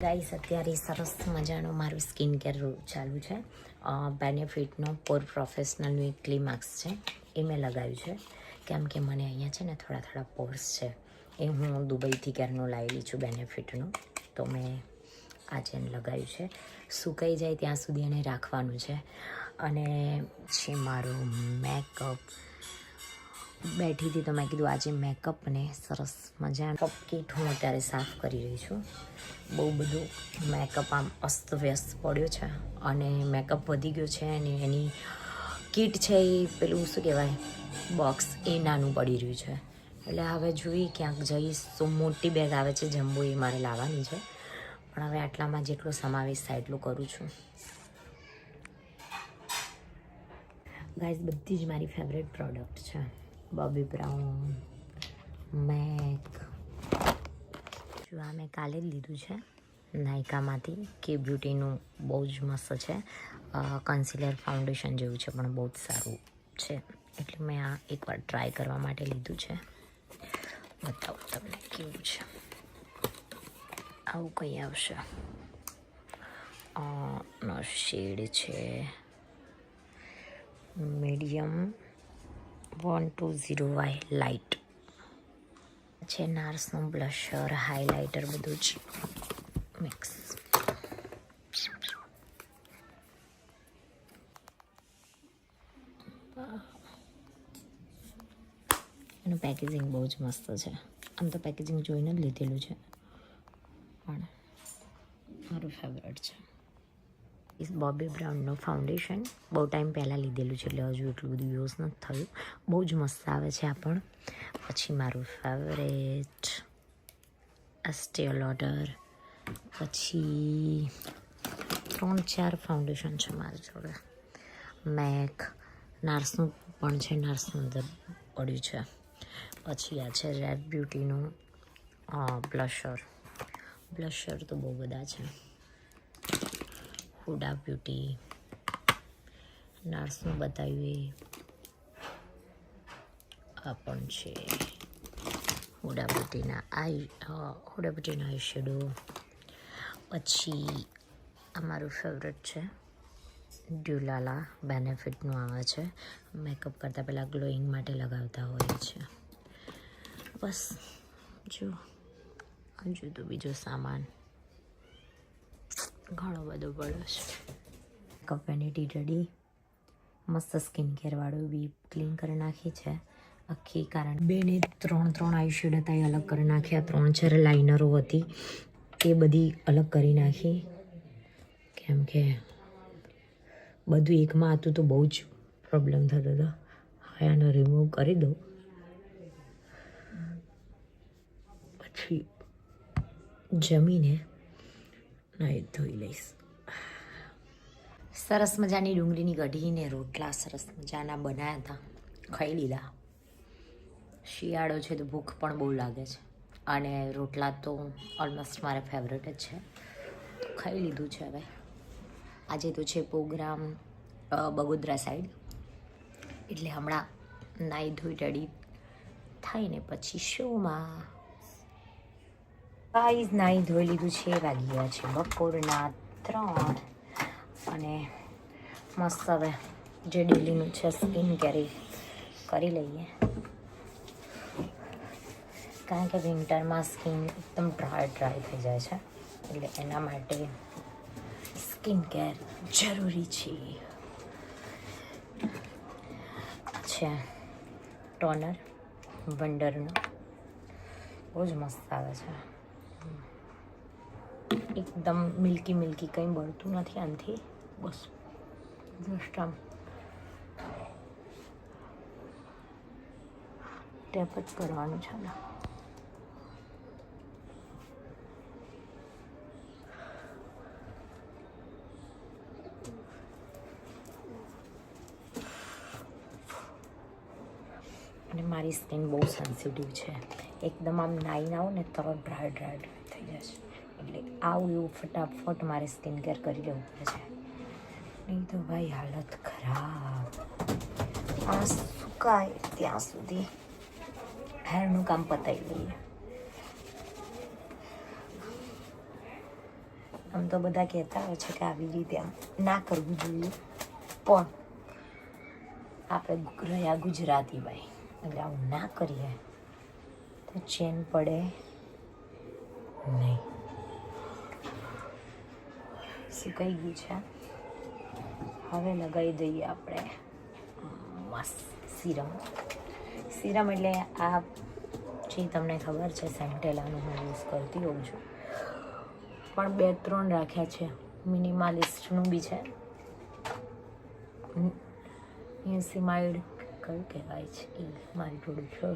Guys અત્યારે સરસ મજાનું મારું સ્કિન કેર ચાલુ છે. બેનિફિટનો પોર પ્રોફેશનલનું એક ક્લીમાક્સ છે, એ મેં લગાવ્યું છે કેમ કે મને અહીંયા છે ને થોડા પોર્સ છે. એ હું દુબઈથી ક્યારનું લાવેલી છું બેનિફિટનું, તો મેં આજે લગાવ્યું છે. સુકાઈ જાય ત્યાં સુધી એને રાખવાનું છે. અને છે મારું મેકઅપ. બેઠી હતી તો મેં કીધું આજે મેકઅપને સરસ મજાનો કિટ હું અત્યારે સાફ કરી રહી છું. બહુ બધું મેકઅપ આમ અસ્તવ્યસ્ત પડ્યો છે અને મેકઅપ વધી ગયો છે અને એની કિટ છે એ પેલું શું કહેવાય બોક્સ એ નાનું પડી રહ્યું છે. એટલે હવે જોઈએ ક્યાંક જઈશ તો મોટી બેગ આવે છે જમ્બો, એ મારે લાવવાની છે. પણ હવે આટલામાં જેટલો સમાવેશ થાય એટલું કરું છું. ગાઈઝ બધી જ મારી ફેવરેટ પ્રોડક્ટ છે. Bobby brown, make. જો આ મેં કાલે જ લીધું છે નાયકામાંથી. કે બ્યુટીનું બહુ જ મસ્ત છે. કન્સીલર ફાઉન્ડેશન જેવું છે પણ બહુ જ સારું છે, એટલે મેં આ એકવાર ટ્રાય કરવા માટે લીધું છે. બતાવું તમને કેવું છે. આવું કંઈ આવશે. નો શેડ છે મીડિયમ 120Y લાઇટ છે. નાર્સનું બ્લશર, હાઇલાઇટર બધું જ મિક્સ. એનું પેકેજિંગ બહુ જ મસ્ત છે. આમ તો પેકેજિંગ જોઈને જ લીધેલું છે પણ મારું ફેવરેટ છે. બોબી બ્રાઉનનું ફાઉન્ડેશન બહુ ટાઈમ પહેલાં લીધેલું છે એટલે હજુ એટલું બધું યુઝ નથી થયું. બહુ જ મસ્ત આવે છે આ પણ. પછી મારું ફેવરેટ એસ્ટી લોડર. પછી 3-4 ફાઉન્ડેશન છે મારી જોડે. મેક, નાર્સનું પણ છે, નાર્સનું અંદર પડ્યું છે. પછી આ છે રેડ બ્યુટીનું બ્લશર તો બહુ બધા છે. હુડા બ્યુટી, નાર્સનું બતાવ્યું એ. આ પણ છે હુડા બ્યુટીના આઈ શેડો. પછી આ મારું ફેવરેટ છે ડ્યુલાલા, બેનિફિટનું આવે છે. મેકઅપ કરતાં પહેલાં ગ્લોઈંગ માટે લગાવતા હોય છે. બસ જો હજુ તો બીજો સામાન ઘણો બધો પડ્યો છે. Makeup vanity ready. મસ્ત સ્કિન કેરવાળું બી ક્લીન કરી નાખી છે આખી. કારણ 2 ને 3 આઈ શેડ હતા એ અલગ કરી નાખ્યા. 3-4 લાઇનરો હતી એ બધી અલગ કરી નાખી કેમ કે બધું એકમાં હતું તો બહુ જ પ્રોબ્લેમ થતો હતો. હવે આને રિમૂવ કરી દો પછી જમીને નાહી ધોઈ લઈશ. સરસ મજાની ડુંગળીની કઢીને રોટલા સરસ મજાના બનાવ્યા હતા, ખાઈ લીધા. શિયાળો છે તો ભૂખ પણ બહુ લાગે છે અને રોટલા તો ઓલમોસ્ટ મારા ફેવરેટ જ છે, તો ખાઈ લીધું છે. હવે આજે તો છે પ્રોગ્રામ બગોદરા સાઈડ, એટલે હમણાં નાહી ધોઈ રેડી થઈને પછી શોમાં. ગાઈઝ નાહી ધોઈ લીધું છે. વાગી ગયા છે બપોરના 3 અને મસ્ત હવે જે ડેલીનું છે સ્કિન કેર કરી લઈએ કારણ કે વિન્ટરમાં સ્કિન એકદમ ડ્રાય થઈ જાય છે, એટલે એના માટે સ્કિન કેર જરૂરી છે. ટોનર વંડરનું બહુ જ મસ્ત આવે છે. એકદમ મિલ્કી કંઈ બળતું નથી આનાથી. બસ જસ્ટ આમ ટેપ જ કરવાનું છે ને. અને મારી સ્કિન બહુ સેન્સિટિવ છે. એકદમ આમ નાઈને આવું ને તરત ડ્રાય થઈ જાય છે, એટલે આવું એવું ફટાફટ મારે સ્કિન કેર કરી લેવું પડે છે, નહીં તો ભાઈ હાલત ખરાબ. આ સુકાય ત્યાં સુધી હેરનું કામ પતાવી લઈએ. આમ તો બધા કહેતા હોય છે કે આવી રીતે આમ ના કરવું જોઈએ, પણ આપણે રહ્યા ગુજરાતી ભાઈ, એટલે આવું ના કરીએ તો ચેન પડે નહીં. સુકાઈ ગયું છે, હવે લગાવી દઈએ આપણે મસ્ત સિરમ. સિરમ એટલે આ જે તમને ખબર છે સેન્ટેલાનું હું યુઝ કરતી હોઉં છું, પણ 2-3 રાખ્યા છે. મિનિમાલિસ્ટનું બી છે, નિયાસિમાઇડ કયું કહેવાય છે એ મારી જોડે છે.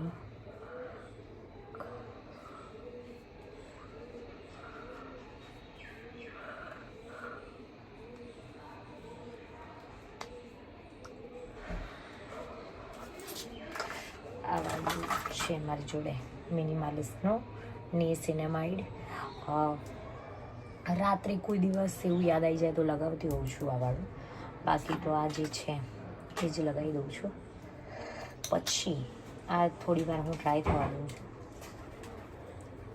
છે મારી જોડે મિનિમાલિસ્ટનો નિયાસિનામાઇડ. રાત્રે કોઈ દિવસ એવું યાદ આવી જાય તો લગાવતી હોઉં છું આ વાળું, બાકી તો આ જે છે એ જ લગાવી દઉં છું. પછી આ થોડી વાર હું ટ્રાય થવા દઉં છું.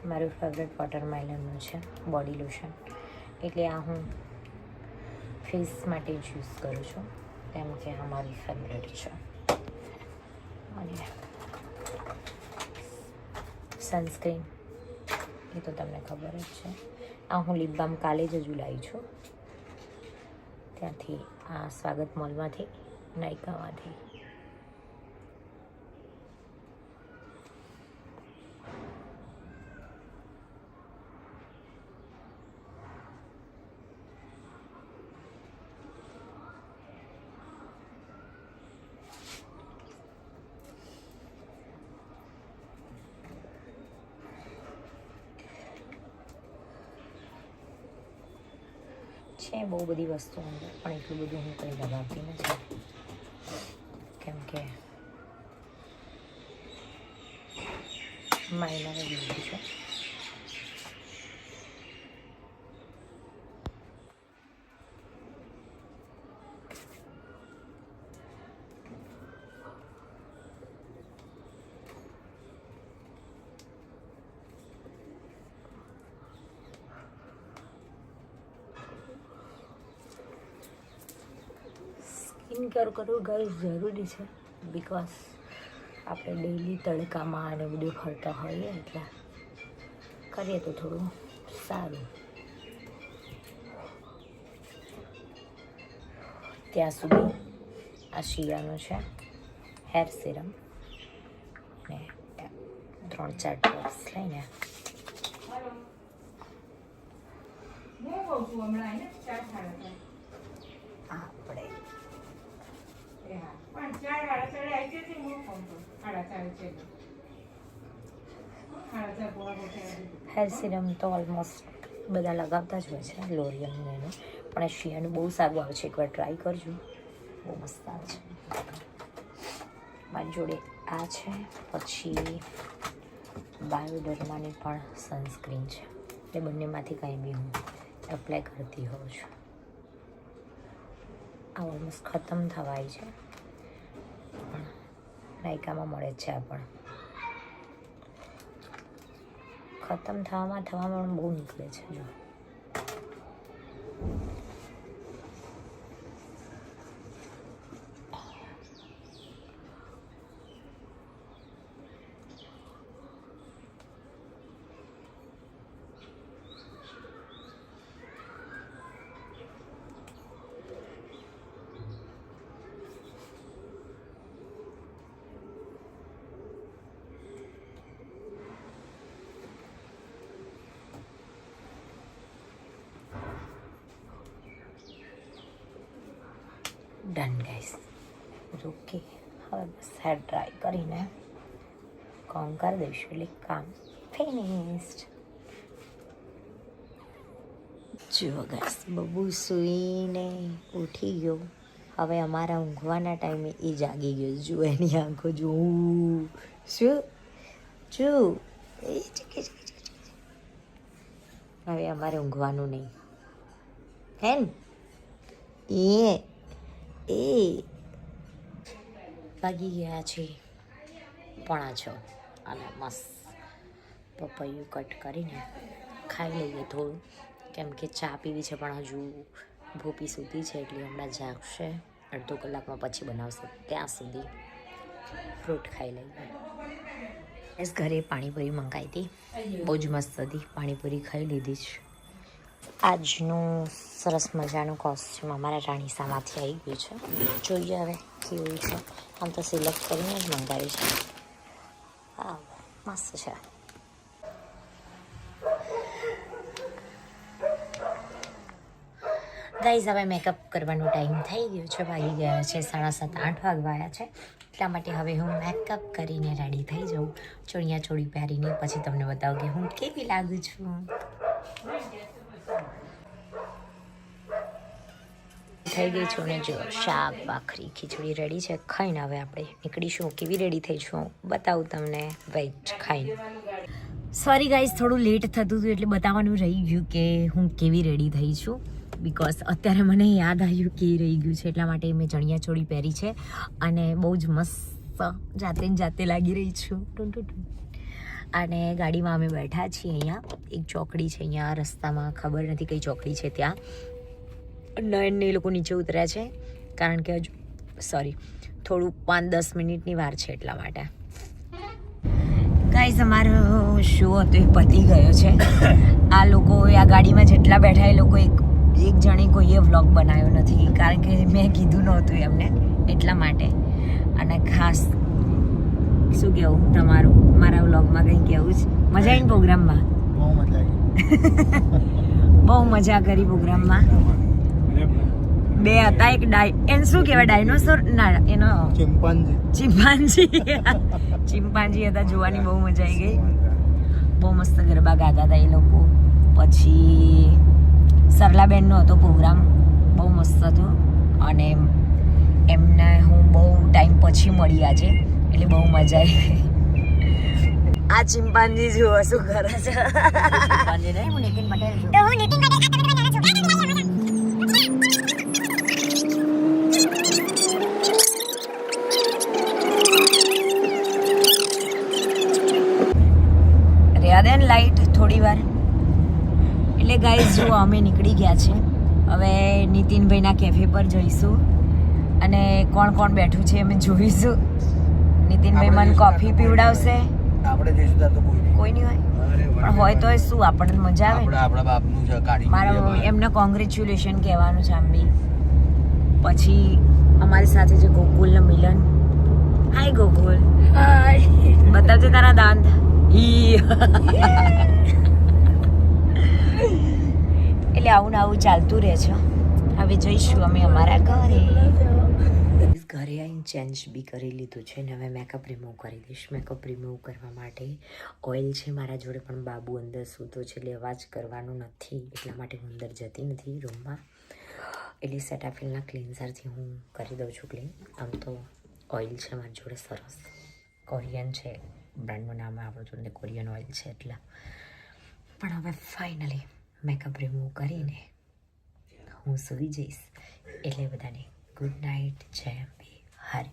મારું ફેવરેટ વોટરમેલનનું છે બોડી લોશન, એટલે આ હું ફેસ માટે જ યુઝ કરું છું, કેમ કે આ મારી ફેવરેટ છે. અને સનસ્ક્રીન એ તો તમને ખબર જ છે. આ હું લિપ બામ કાલે જ હજુ લાવી છું ત્યાંથી, આ સ્વાગત મોલમાંથી, નાયકામાંથી. છે બહુ બધી વસ્તુ અંદર, પણ એટલું બધું હું કંઈ લગાવતી નથી, કેમ કે માઇનર જ લીધું છે. સ્કિન કેર કરવું ગાઈસ જરૂરી છે, બિકોઝ આપણે ડેઈલી તડકામાં અને બધું ફરતા હોઈએ, એટલે કરીએ તો થોડું સારું. ત્યાં સુધી આ શિયાનું છે હેર સિરમ, ને 3-4 ડ્રોપ્સ લઈને આપણે હેર સિરમ તો ઓલમોસ્ટ બધા લગાવતા જ હોય છે, લોરિયલનું એનું, પણ આ શિયાનું બહુ સારું આવે છે, એકવાર ટ્રાય કરજો, બહુ મસ્ત આવે છે. મારી જોડે આ છે, પછી બાયોડર્માની પણ સનસ્ક્રીન છે, એ બંનેમાંથી કંઈ બી હું એપ્લાય કરતી હોઉં છું. આ ઓલમોસ્ટ ખતમ થવાય છે, પણ નાયકામાં મળે છે. આ પણ ખતમ થવામાં બહુ નીકળે છે. જો ડન ગાઈસ, ઓકે. હવે બસ હેર ડ્રાય કરીને કામ કરી દઈશું, એટલે કામ ફિનિશ્ડ. જુઓ ગાઈસ, બબુ સૂઈને ઉઠી ગયો, હવે અમારા ઊંઘવાના ટાઈમે એ જાગી ગયો. જુઓ એની આંખો, જો શું જો હવે અમારે ઊંઘવાનું નહીં, હે ને? એ વાગી ગયા છે 5:45, અને મસ્ત પપૈયું કટ કરીને ખાઈ લઈએ થોડું, કેમ કે ચા પીવી છે પણ હજુ ભૂપી સૂતી છે એટલે હમણાં જાગશે, અડધો કલાકમાં પછી બનાવશે, ત્યાં સુધી ફ્રૂટ ખાઈ લઈએ. બસ ઘરે પાણીપુરી મંગાવી હતી, બહુ જ મસ્ત હતી. પાણીપુરી ખાઈ લીધી છે. આજનું સરસ મજાનું કોસ્ચ્યુમ અમારા રાણીસામાંથી આવી ગયું છે. જોઈએ હવે કેવું છે. આમ તો સિલેક્ટ કરીને જ મંગાવ્યું છે. હા, મસ્ત છે. ગાઈઝ હવે મેકઅપ કરવાનો ટાઈમ થઈ ગયો છે, વાગી ગયા છે 7:30 8 વાગવાયા છે. એટલા માટે હવે હું મેકઅપ કરીને રેડી થઈ જાઉં, ચણિયા ચોળી પહેરીને, પછી તમને બતાવું કે હું કેવી લાગુ છું. થઈ ગઈ છું ને જો શાક ભાખરી ખીચડી રેડી છે. ખાઈને હવે આપણે નીકળીશું. કેવી રેડી થઈ છું બતાવું તમને, વેઇટ ખાઈને. સોરી ગાઈઝ, થોડું લેટ થતું હતું એટલે બતાવવાનું રહી ગયું કે હું કેવી રેડી થઈ છું. બિકોઝ અત્યારે મને યાદ આવ્યું કે રહી ગયું છે, એટલા માટે મેં ચણિયા ચોળી પહેરી છે અને બહુ જ મસ્ત જાતે લાગી રહી છું. અને ગાડીમાં અમે બેઠા છીએ. અહીંયા એક ચોકડી છે, અહીંયા રસ્તામાં ખબર નથી કઈ ચોકડી છે, ત્યાં નયનને એ લોકો નીચે ઉતર્યા છે કારણ કે હજુ થોડું 5-10 મિનિટની વાર છે એટલા માટે. ગાઈઝ અમારો શો હતો એ પતી ગયો છે. આ લોકો આ ગાડીમાં જેટલા બેઠા એ લોકો એક જણે કોઈએ વ્લોગ બનાવ્યો નથી કારણ કે મેં કીધું નહોતું એમને, એટલા માટે. અને ખાસ શું કહેવું તમારું મારા વ્લોગમાં કંઈ કહેવું છે? મજા આવી પ્રોગ્રામમાં? બહુ મજા કરી પ્રોગ્રામમાં. બે હતા, એક એને શું કહેવાય, ડાયનોસોર ના, એનો ચિમ્પાન્જી હતા. જોવાની બહુ મજા આવી ગઈ. બહુ મસ્ત ગરબા ગાતા હતા એ લોકો. પછી સરલાબેનનો હતો પ્રોગ્રામ, બહુ મસ્ત હતો. અને એમને હું બહુ ટાઈમ પછી મળી આજે, એટલે બહુ મજા આવી ગઈ. આ ચિમ્પાન્જી જુઓ શું કરે છે. ચિમ્પાન્જી નહીં, હું નીતિન પટેલ છું. લાઈટ થોડી વાર એટલે ગાઈઝ જો અમે નીકળી ગયા છે. હવે નીતિનભાઈના કેફે પર જઈશું અને કોણ કોણ બેઠું છે અમે જોઈશું. નીતિનભાઈ મને કોફી પીવડાવશે. કોઈ નહીં હોય, પણ હોય તો શું આપણને મજા આવે. મારા એમને કોંગ્રેચ્યુલેશન કહેવાનું છે આમ બી. પછી અમારી સાથે જે ગોકુલ ને મિલન. હાય ગોકુલ. હાય. બતાવજે તારા દાંત. એટલે આવું ને આવું ચાલતું રહે છે. હવે જઈશું અમે અમારા ઘરે. ઘરે આવીને ચેન્જ બી કરી લીધું છે ને હવે મેકઅપ રિમૂવ કરી દઈશ. મેકઅપ રિમૂવ કરવા માટે ઓઇલ છે મારા જોડે, પણ બાબુ અંદર સૂતો છે એટલે અવાજ કરવાનો નથી, એટલા માટે હું અંદર જતી નથી રૂમમાં. એટલે સેટાફિલના ક્લિન્ઝરથી હું કરી દઉં છું ક્લીન. આમ તો ઓઇલ છે મારી જોડે સરસ, કોરિયન છે, બ્રાન્ડનું નામ આવડતું નથી, કોરિયન ઓઇલ છે એટલા. પણ હવે ફાઇનલી મેકઅપ રિમૂવ કરીને હું સૂઈ જઈશ. એટલે બધાને ગુડ નાઇટ, જય અંબે, હરિ.